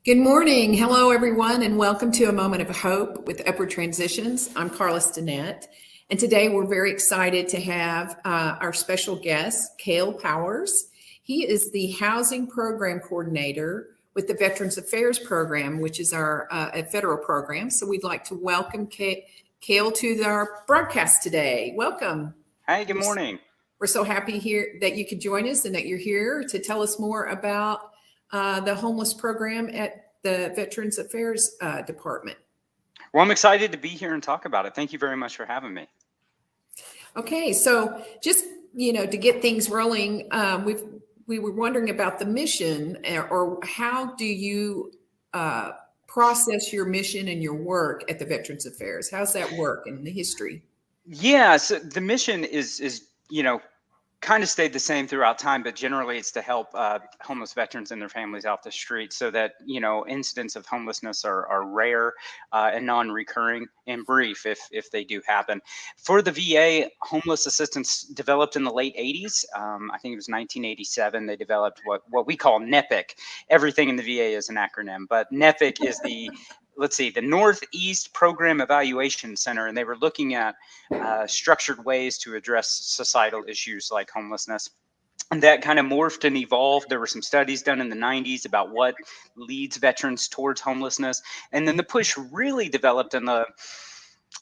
Good morning. Hello, everyone, and welcome to A Moment of Hope with Upward Transitions. I'm Carla Stinnett, and today we're very excited to have our special guest, Cale Powers. He is the Housing Program Coordinator with the Veterans Affairs Program, which is our a federal program. So we'd like to welcome Cale to our broadcast today. Welcome. Hi, good morning. We're so happy here that you could join us and that you're here to tell us more about the homeless program at the Veterans Affairs Department. Well, I'm excited to be here and talk about it. Thank you very much for having me. Okay, so just, to get things rolling, we were wondering about the mission, or how do you process your mission and your work at the Veterans Affairs? How's that work in the history? Yeah, so the mission is kind of stayed the same throughout time, but generally it's to help homeless veterans and their families off the street so that, incidents of homelessness are rare and non-recurring and brief if they do happen. For the VA, homeless assistance developed in the late 80s. I think it was 1987. They developed what we call NEPIC. Everything in the VA is an acronym, but NEPIC is the Northeast Program Evaluation Center, and they were looking at structured ways to address societal issues like homelessness. And that kind of morphed and evolved. There were some studies done in the 90s about what leads veterans towards homelessness. And then the push really developed in the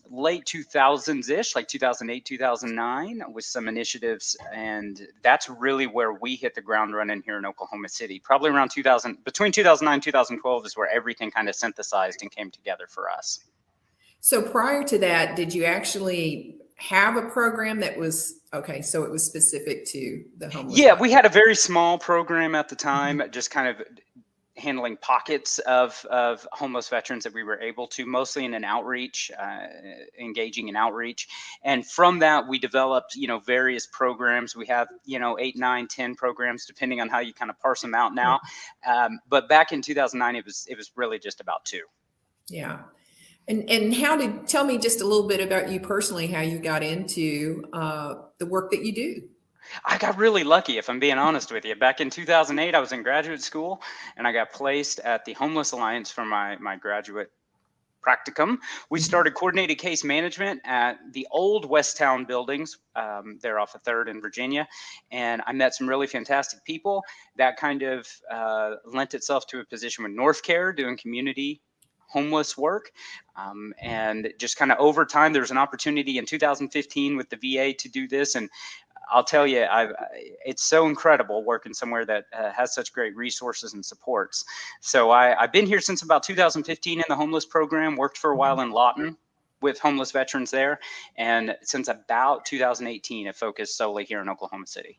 late 2000s-ish, like 2008, 2009, with some initiatives. And that's really where we hit the ground running here in Oklahoma City. Probably around between 2009 and 2012 is where everything kind of synthesized and came together for us. So prior to that, did you actually have a program that was, okay, so it was specific to the homeless? Yeah, we had a very small program at the time, just kind of handling pockets of homeless veterans that we were able to, mostly in an outreach, engaging in outreach. And from that, we developed, various programs. We have, 8, 9, 10 programs, depending on how you kind of parse them out now. But back in 2009, it was really just about 2. Yeah. And tell me just a little bit about you personally, how you got into the work that you do. I got really lucky, if I'm being honest with you. Back in 2008, I was in graduate school, and I got placed at the Homeless Alliance for my graduate practicum. We started coordinated case management at the old Westtown buildings. They're off of 3rd in Virginia. And I met some really fantastic people. That kind of lent itself to a position with North Care, doing community homeless work. And just kind of over time, there was an opportunity in 2015 with the VA to do this. And I'll tell you, it's so incredible working somewhere that has such great resources and supports. So I've been here since about 2015 in the homeless program, worked for a while in Lawton with homeless veterans there. And since about 2018, it focused solely here in Oklahoma City.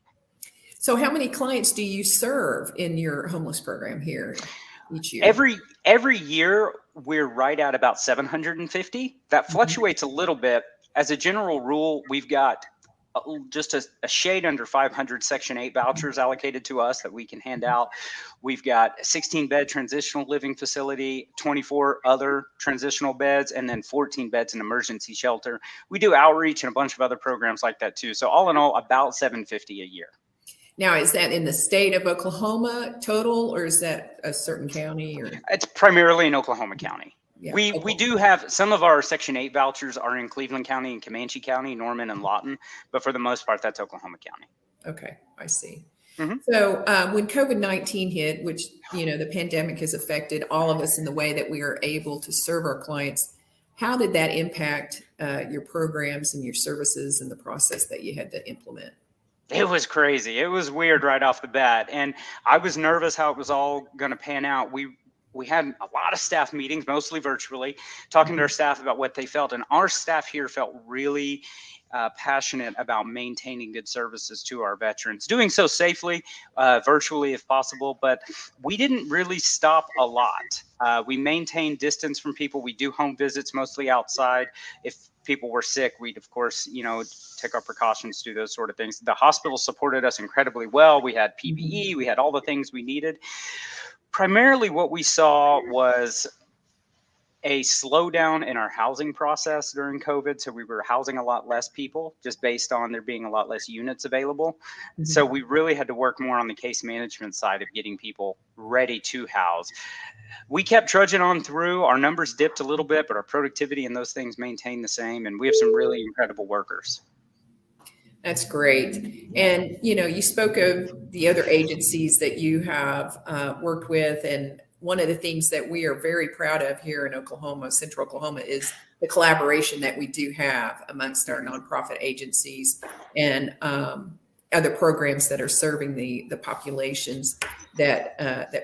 So how many clients do you serve in your homeless program here each year? Every year, we're right at about 750. That fluctuates a little bit. As a general rule, we've got just a shade under 500 Section 8 vouchers allocated to us that we can hand out. We've got a 16-bed transitional living facility, 24 other transitional beds, and then 14 beds in emergency shelter. We do outreach and a bunch of other programs like that too. So all in all, about 750 a year. Now, is that in the state of Oklahoma total, or is that a certain county? Or it's primarily in Oklahoma County. Yeah. We do have some of our Section 8 vouchers are in Cleveland County and Comanche County, Norman and Lawton, but for the most part, that's Oklahoma County. Okay, I see. So when COVID-19 hit, which, the pandemic has affected all of us in the way that we are able to serve our clients, how did that impact your programs and your services and the process that you had to implement? It was crazy. It was weird right off the bat. And I was nervous how it was all going to pan out. We had a lot of staff meetings, mostly virtually, talking to our staff about what they felt. And our staff here felt really passionate about maintaining good services to our veterans, doing so safely, virtually if possible. But we didn't really stop a lot. We maintained distance from people. We do home visits, mostly outside. If people were sick, we'd, of course, take our precautions, do those sort of things. The hospital supported us incredibly well. We had PPE. We had all the things we needed. Primarily what we saw was a slowdown in our housing process during COVID. So we were housing a lot less people just based on there being a lot less units available. So we really had to work more on the case management side of getting people ready to house. We kept trudging on through. Our numbers dipped a little bit, but our productivity and those things maintained the same. And we have some really incredible workers. That's great. And, you spoke of the other agencies that you have worked with. And one of the things that we are very proud of here in Oklahoma, Central Oklahoma, is the collaboration that we do have amongst our nonprofit agencies and other programs that are serving the populations that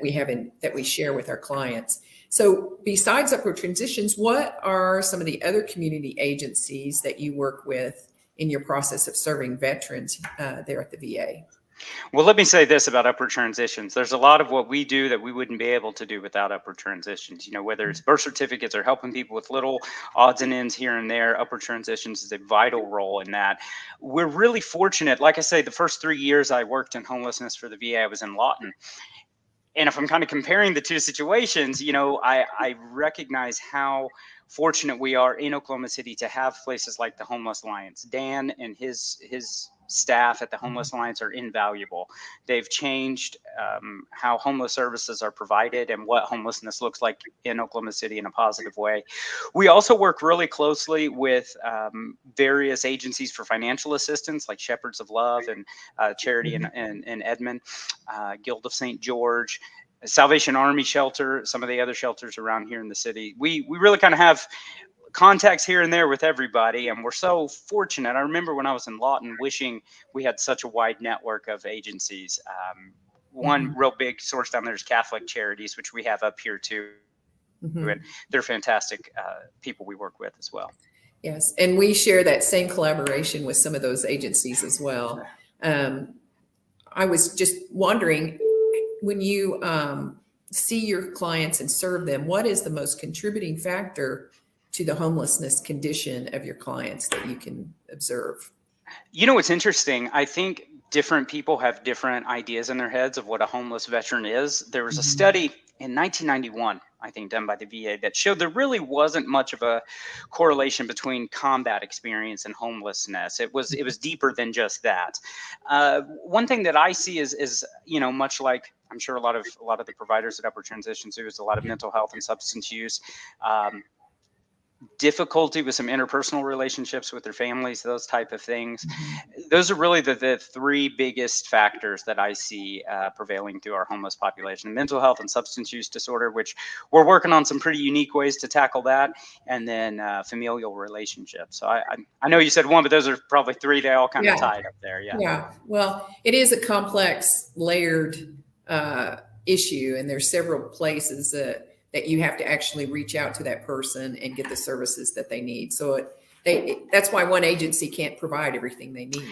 we share with our clients. So besides Upward Transitions, what are some of the other community agencies that you work with in your process of serving veterans there at the VA? Well, let me say this about Upward Transitions. There's a lot of what we do that we wouldn't be able to do without Upward Transitions. Whether it's birth certificates or helping people with little odds and ends here and there, Upward Transitions is a vital role in that. We're really fortunate. Like I say, the first 3 years I worked in homelessness for the VA, I was in Lawton. And if I'm kind of comparing the two situations, I recognize how fortunate we are in Oklahoma City to have places like the Homeless Alliance. Dan and his staff at the Homeless Alliance are invaluable. They've changed how homeless services are provided and what homelessness looks like in Oklahoma City in a positive way. We also work really closely with various agencies for financial assistance, like Shepherds of Love and Charity in Edmond, Guild of St. George, Salvation Army Shelter, some of the other shelters around here in the city. We really kind of have contacts here and there with everybody, and we're so fortunate. I remember when I was in Lawton wishing we had such a wide network of agencies. One real big source down there is Catholic Charities, which we have up here too. And they're fantastic people we work with as well. Yes, and we share that same collaboration with some of those agencies as well. I was just wondering, when you see your clients and serve them, what is the most contributing factor to the homelessness condition of your clients that you can observe? It's interesting. I think different people have different ideas in their heads of what a homeless veteran is. There was a study in 1991, I think, done by the VA that showed there really wasn't much of a correlation between combat experience and homelessness. It was deeper than just that. One thing that I see is much like I'm sure a lot of the providers at Upward Transitions do, is a lot of mental health and substance use. Difficulty with some interpersonal relationships with their families, those type of things. Those are really the three biggest factors that I see prevailing through our homeless population: mental health and substance use disorder, which we're working on some pretty unique ways to tackle that, and then familial relationships. So I know you said one, but those are probably three. They all kind of tied up there. Yeah. Well, it is a complex, layered issue, and there's several places that you have to actually reach out to that person and get the services that they need. So that's why one agency can't provide everything they need.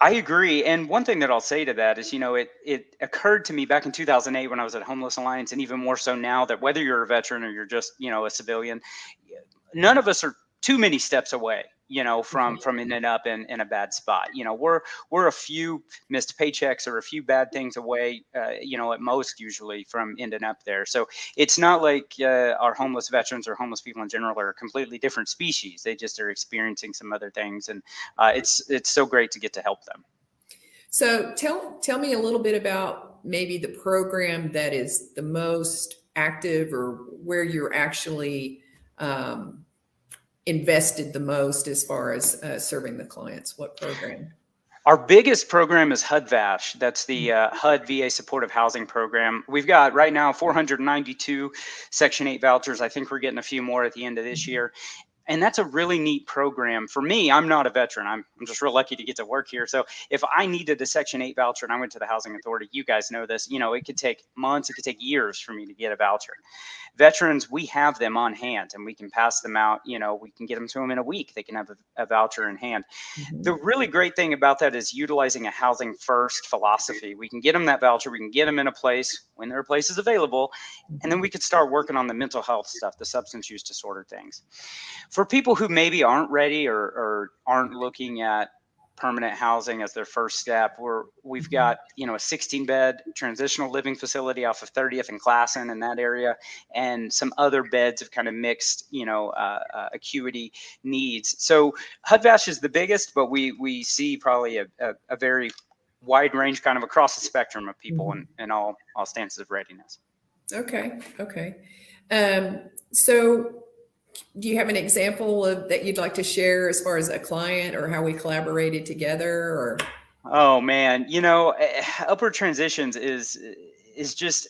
I agree. And one thing that I'll say to that is, it occurred to me back in 2008 when I was at Homeless Alliance, and even more so now, that whether you're a veteran or you're just, a civilian, none of us are too many steps away, from ending up in a bad spot. We're a few missed paychecks or a few bad things away, at most, usually, from ending up there. So it's not like our homeless veterans or homeless people in general are a completely different species. They just are experiencing some other things, and it's so great to get to help them. So tell me a little bit about maybe the program that is the most active, or where you're actually invested the most as far as serving the clients. What program? Our biggest program is HUDVash. That's the HUD VA Supportive Housing Program. We've got right now 492 Section 8 vouchers. I think we're getting a few more at the end of this year. And that's a really neat program. For me, I'm not a veteran. I'm just real lucky to get to work here. So if I needed a Section 8 voucher and I went to the Housing Authority, you guys know this, it could take months, it could take years for me to get a voucher. Veterans, we have them on hand and we can pass them out. We can get them to them in a week. They can have a voucher in hand. The really great thing about that is utilizing a housing first philosophy. We can get them that voucher. We can get them in a place when there are places available. And then we could start working on the mental health stuff, the substance use disorder things. For people who maybe aren't ready or aren't looking at permanent housing as their first step. We've got, a 16-bed transitional living facility off of 30th and Classen in that area, and some other beds of kind of mixed, acuity needs. So HUDVash is the biggest, but we see probably a very wide range kind of across the spectrum of people in all stances of readiness. Okay. So do you have an example that you'd like to share as far as a client or how we collaborated together? Or Oh man, upward transitions is just,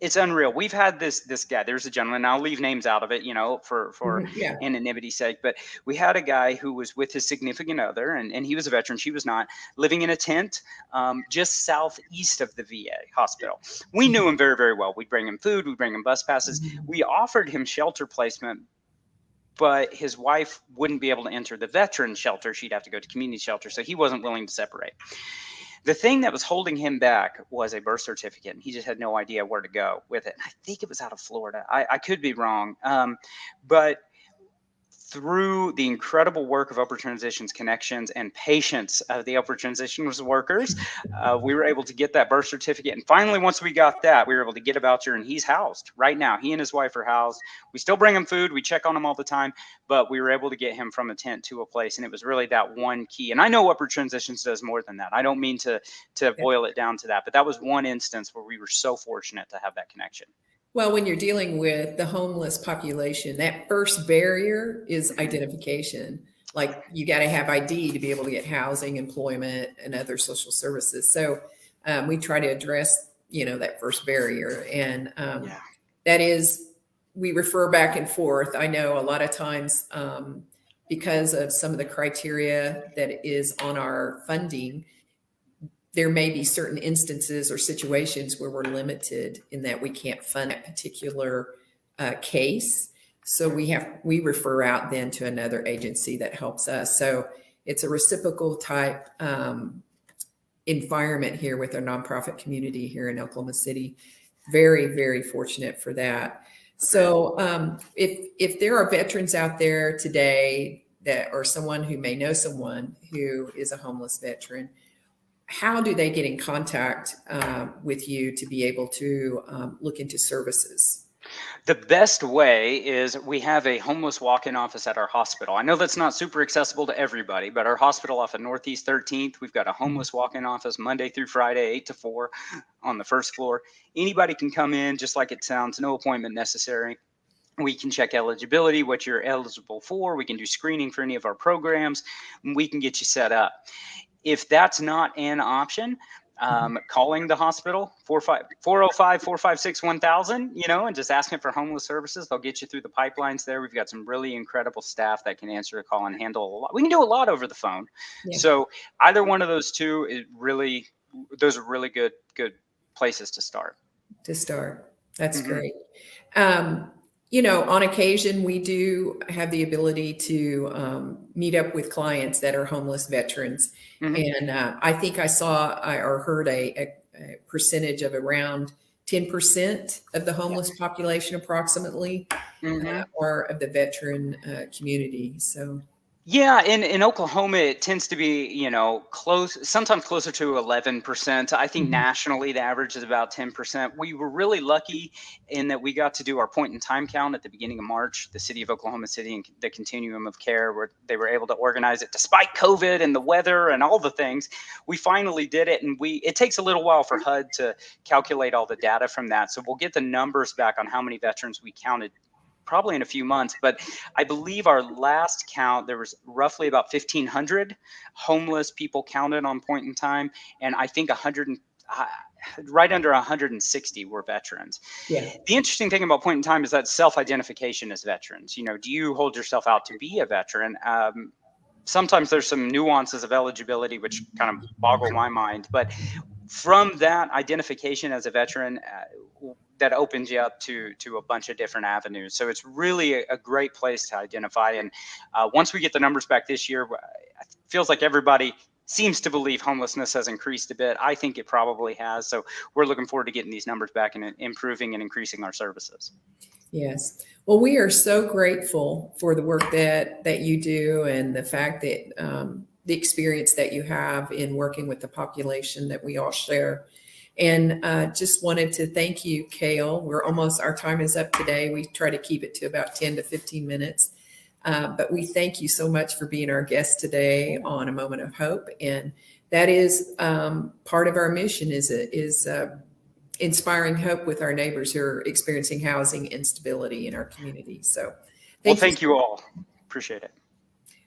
it's unreal. We've had this guy. There's a gentleman, and I'll leave names out of it, for yeah. anonymity's sake. But we had a guy who was with his significant other, and he was a veteran. She was not, living in a tent just southeast of the VA hospital. We knew him very, very well. We'd bring him food. We'd bring him bus passes. We offered him shelter placement, but his wife wouldn't be able to enter the veteran shelter. She'd have to go to community shelter. So he wasn't willing to separate. The thing that was holding him back was a birth certificate, and he just had no idea where to go with it. And I think it was out of Florida. I could be wrong. But through the incredible work of Upward Transitions Connections and patience of the Upward Transitions workers, we were able to get that birth certificate. And finally, once we got that, we were able to get a voucher, and he's housed right now. He and his wife are housed. We still bring him food. We check on him all the time, but we were able to get him from a tent to a place. And it was really that one key. And I know Upward Transitions does more than that. I don't mean to boil it down to that, but that was one instance where we were so fortunate to have that connection. Well, when you're dealing with the homeless population, that first barrier is identification. Like you got to have ID to be able to get housing, employment, and other social services. So we try to address, that first barrier. And that is, we refer back and forth. I know a lot of times because of some of the criteria that is on our funding, there may be certain instances or situations where we're limited in that we can't fund that particular case. So we refer out then to another agency that helps us. So it's a reciprocal type environment here with our nonprofit community here in Oklahoma City. Very, very fortunate for that. So if there are veterans out there today or someone who may know someone who is a homeless veteran, how do they get in contact with you to be able to look into services? The best way is we have a homeless walk-in office at our hospital. I know that's not super accessible to everybody, but our hospital off of Northeast 13th, we've got a homeless walk-in office Monday through Friday, 8 to 4 on the first floor. Anybody can come in, just like it sounds, no appointment necessary. We can check eligibility, what you're eligible for. We can do screening for any of our programs. And we can get you set up. If that's not an option, calling the hospital, 405-456-1000, and just asking for homeless services, they'll get you through the pipelines there. We've got some really incredible staff that can answer a call and handle a lot. We can do a lot over the phone. Yeah. So either one of those two those are really good places to start. That's great. On occasion, we do have the ability to meet up with clients that are homeless veterans. And I think I saw or heard a percentage of around 10% of the homeless population approximately, or of the veteran community. So. Yeah, in Oklahoma, it tends to be, sometimes closer to 11%. I think nationally, the average is about 10%. We were really lucky in that we got to do our point in time count at the beginning of March. The city of Oklahoma City and the continuum of care, where they were able to organize it despite COVID and the weather and all the things. We finally did it, and it takes a little while for HUD to calculate all the data from that. So we'll get the numbers back on how many veterans we counted probably in a few months, but I believe our last count, there was roughly about 1,500 homeless people counted on point in time, and I think right under 160 were veterans. Yeah. The interesting thing about point in time is that self-identification as veterans. Do you hold yourself out to be a veteran? Sometimes there's some nuances of eligibility which kind of boggle my mind, but from that identification as a veteran, that opens you up to a bunch of different avenues. So it's really a great place to identify. And once we get the numbers back this year, it feels like everybody seems to believe homelessness has increased a bit. I think it probably has. So we're looking forward to getting these numbers back and improving and increasing our services. Yes. Well, we are so grateful for the work that you do, and the fact that the experience that you have in working with the population that we all share. And just wanted to thank you, Cale. Our time is up today. We try to keep it to about 10 to 15 minutes. But we thank you so much for being our guest today on A Moment of Hope. And that is part of our mission is inspiring hope with our neighbors who are experiencing housing instability in our community. So thank you all. Appreciate it.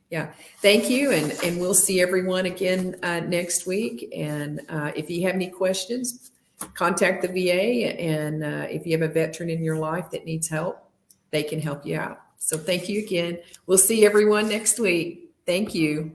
Yeah, thank you. And we'll see everyone again next week. And if you have any questions, contact the VA. And if you have a veteran in your life that needs help, they can help you out. So thank you again. We'll see everyone next week. Thank you.